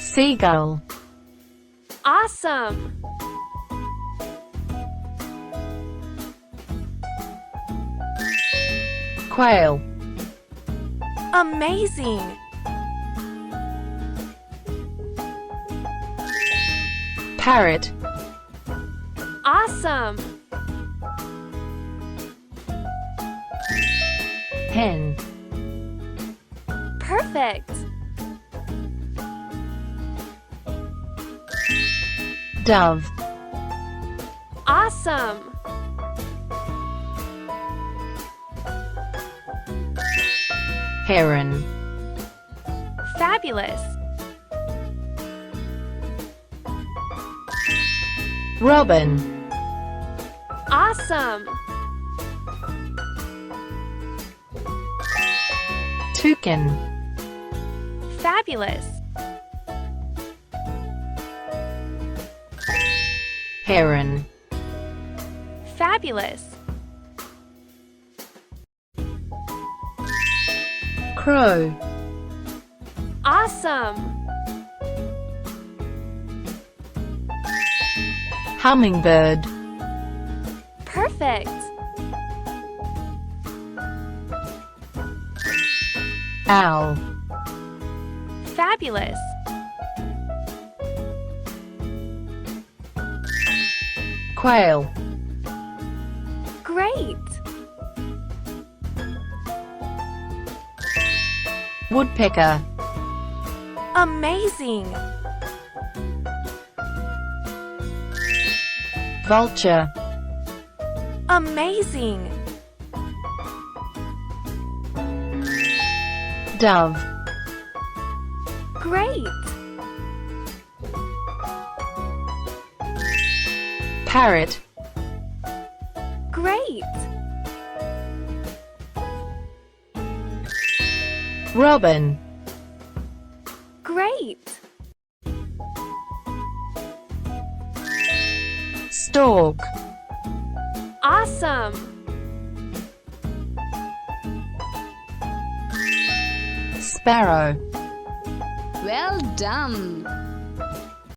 Seagull. Awesome! Quail. Amazing! Parrot. Awesome! Hen. Perfect! Dove. Awesome! Heron. Fabulous! Robin. Awesome! Toucan. Fabulous! Heron. Fabulous! Crow. Awesome! Hummingbird. Perfect! Owl. Fabulous! Quail. Great! Woodpecker. Amazing! Vulture. Amazing! Dove. Great! Parrot. Great! Robin. Great! Stork. Awesome! Sparrow. Well done!